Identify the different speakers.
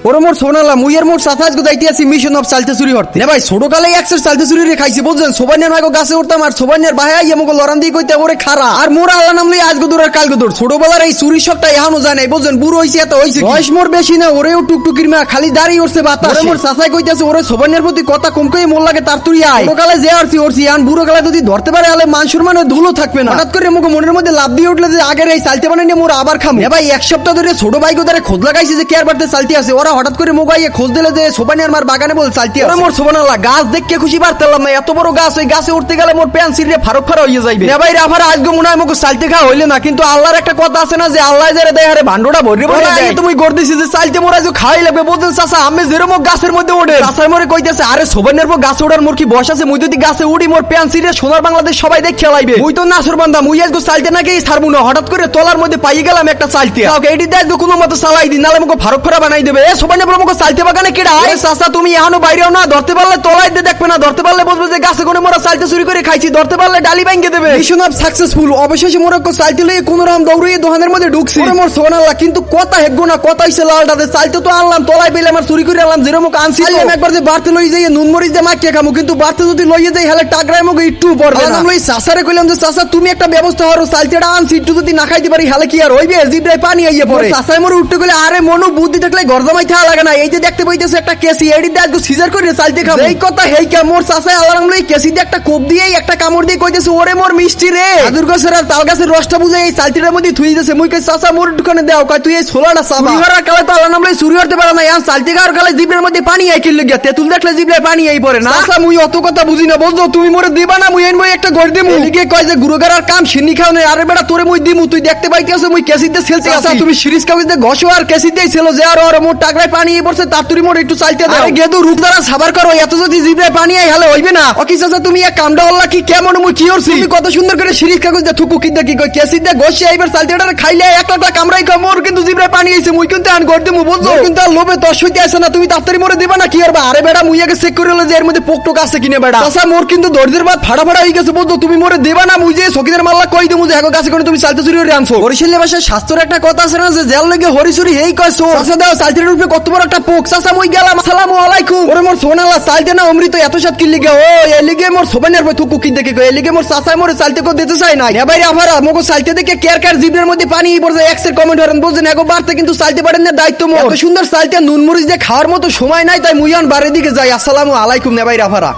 Speaker 1: ওরে মোর সোনালা মুইয়ের মোর সাথে আজকে যাইতে আছি মিশন অফ চালতে চুরি হরতে না ভাই ছোটকালে একসের চালতে চুরি রে খাইছি বুঝছেন সোবানিয়ার মাইগো গাছে উঠতাম আর সোবানিয়ার ভাই আইয়া মগো লরান দিয়ে কইতে ওরে খারা আর মোর আল্লাহ নাম লই আজকে দূর আর কালকে দূর ছোটবেলার এই চুরি শখটা এখনো যায় নাই বুঝছেন বুড়ো হইছে এত হইছে বয়স মোর বেশি না ওরেও টুকটুকির মা খালি দাঁড়িয়ে উঠছে বাতাস মোর চাচাই কইতাছে ওরে সোবানিয়ার প্রতি কথা কম কই মোর লাগে তার তুই আয় ছোটকালে যে অরছি আন বুড়ো কালে যদি ধরতে পারে তাহলে মানসুর মানে ধুলো থাকবে না হঠাৎ করে মগো মনের মধ্যে লাভ দিয়ে উঠলে যে আগের এই চালতে বানাই মোর আবার খামু এ ভাই এক সপ্তাহ ধরে ছোট ভাই গোদারে খোঁজ লাগাইছে যে কেয়ার বাড়তে চালতে আছে ওরা হঠাৎ করে মোগো আইয়ে খোঁজ দিলে যে সোবানিয়ার মার বাগানে বল চালতে আছে মোর সোবানাল্লাহ গাছ দেখকে খুশি পারতাম না এত বড় গাছ ওই গাছে উঠতে গেলে মোর প্যান সিরে ফারক ফারা হইয়া যাইবে এ ভাই রাফার আজকে মনে হয় মগো চালতে খাওয়া হইলে না কিন্তু আল্লাহর একটা কথা আছে না যে আল্লাহ যারে দেয় আরে ভান্ডোটা ভরে ভরে দেয় তুমি গড় দিছিস যে চালতে মোর আজকে খাওয়াই লাগবে বলতেন চাচা আমি যেরকম গাছের মধ্যে ওঠে চাচার মোরে কইতেছে আরে সোবানিয়ার পর গাছে ওঠার মোর কি বয়স আছে মুই যদি গাছে উড়ি মোর প্যান সিরে সোনার বাংলাদেশ সবাই দেখ খেলাইবে মুই তো নাসর বান্দা মুই আজকে চালতে নাকি ছাড়বো না হঠাৎ করে তলার মধ্যে পাই গেলাম একটা চালতে এটি দেখ কোনো মতো চালাই দিন নালে মুখো ফারক ফারা বানাই দেবে এ সোবানিয়ার পর মুখো চালতে বাগানে কেডা আরে চাচা তুমি এখনো বাইরেও না ধরতে পারলে তলাই দিয়ে দেখবে না ধরতে পারলে বলবে যে গাছে কোনে মোরা চালতে চুরি করে খাইছি ধরতে পারলে ডালি ভাঙিয়ে দেবে মিশন অফ সাকসেসফুল অবশেষে মোরক্কো চালতে লই কোন রকম দৌড়িয়ে দোকানের মধ্যে ঢুকছি মোর সোনাল্লাহ কিন্তু কথা হেগো না কথা হইছে লালটাতে চালতে তো আনলাম তলাই পেলে আমার চুরি করে আনলাম যেরকম আনছি আমি একবার যে বাড়তে লই যাই নুন মরিচ দিয়ে মাখিয়ে খামু কিন্তু বাড়তে যদি লইয়ে যাই হেলে টাকরাই মুখে একটু পড়বে না লই চাচারে কইলাম যে চাচা তুমি একটা ব্যবস্থা করো চালতেটা আনছি একটু যদি না খাইতে পারি হেলে কি আর হইবে জিব্রাই পানি আইয়ে পড়ে চাচাই মোর উঠতে গেলে আরে মনু বুদ্ধি থাকলে গর্দমাই থাকা লাগে না এই যে দেখতে পাইতেছে একটা কেসি এডি দিয়ে আজকে সিজার করে চালতে খাবো এই কথা হেই কে মোর চাচাই আলারাম লই কেসি দিয়ে একটা কোপ দিয়ে একটা কামড় দিয়ে কইতেছে ওরে মোর মিষ্টি রে আদুর গাছের আর তাল গাছের রসটা বুঝে এই চালতিটার মধ্যে থুই দিতেছে মুই কই চাচা মোর দোকানে দাও কয় তুই এই ছোলাটা চাবা চুরি হওয়ার কালে তো আল্লাহ নাম লই চুরি করতে পারে না ইয়ান চালতে খাওয়ার কালে জিব্রের মধ্যে পানি আই কিল লাগিয়া তেতুল দেখলে জিব্রে পানি আই পড়ে না চাচা মুই অত কথা বুঝি না বলছো তুমি মোরে দিবা না মুই মই একটা গড় দিমু এদিকে কয় যে গুরুগারার কাম শিনি খাও না আরে বেটা তোরে মুই দিমু তুই দেখতে পাইতেছ মুই কেসিতে ছেলতে আছি তুমি সিরিজ কাগজে ঘষো আর কেসিতেই ছেলো যে আর মোর টাকরায় পানি আই পড়ছে তার তুই মোর একটু চালতে দাও আরে গেদু রূপ দ্বারা সাবার করো এত যদি জিব্রে পানি আই হলে হইবে না ওকি চাচা তুমি এক কামটা হল্লা কি কেমন মুই কি করছি তুমি কত সুন্দর করে সিরিজ কাগজ দিয়ে থুকু কি দেখি কই কেসিতে ঘষে আইবার চালতেটা খাইলে এক লাখ কামড়াই কয় মোর কিন্তু জিব্রে পানি আইছে মুই কিন্তু আন গড় দিমু বুঝছো কিন্তু আর লোভে তস হইতে আসে না তুমি তাড়াতাড়ি মোরে দিবা না কি করবা আরে বেটা মুই আগে চেক করে হলো যে এর মধ্যে পোকটোক আছে কিনে বেটা চাচা মোর কিন্তু দর্জির বাদ ফাড়া ফাড়া হয়ে গেছে বুঝছো তুমি মোরে দিবা না মুই যে সকিদের মাল্লা কই দিমু যে এগো গাছে করে তুমি চালতে চুরি করে আনছো বরিশালের ভাষায় শাস্ত্রের একটা কথা আছে না যে জেল লাগে হরিচুরি হেই কয় সো চাচা দাও চালতের উপরে কত বড় একটা পোক চাচা মুই গেলাম আসসালামু আলাইকুম ওরে মোর সোনালা চালতে না অমৃত এত সাত কি লিগে ও এই লিগে মোর সোবানের ভাই থুকু কি দেখে কই এই লিগে মোর চাচা মোরে চালতে কো দিতে চাই না এ বাইরে আফারা মগো চালতে দেখে কেয়ার কার জিবের মধ্যে পানি পড়ছে এক্সের কমেন্ট করেন বুঝছেন এগো বাড়তে কিন্তু চালতে পারেন না দায়িত্ব মোর এত সুন্দর চালতে নুন মরিচ দিয়ে খাওয়ার মতো সময় নাই তাই মুইয়ান বাড়ির দিকে যাই আসসালামু আলাইকুম নে বাইরে আফারা।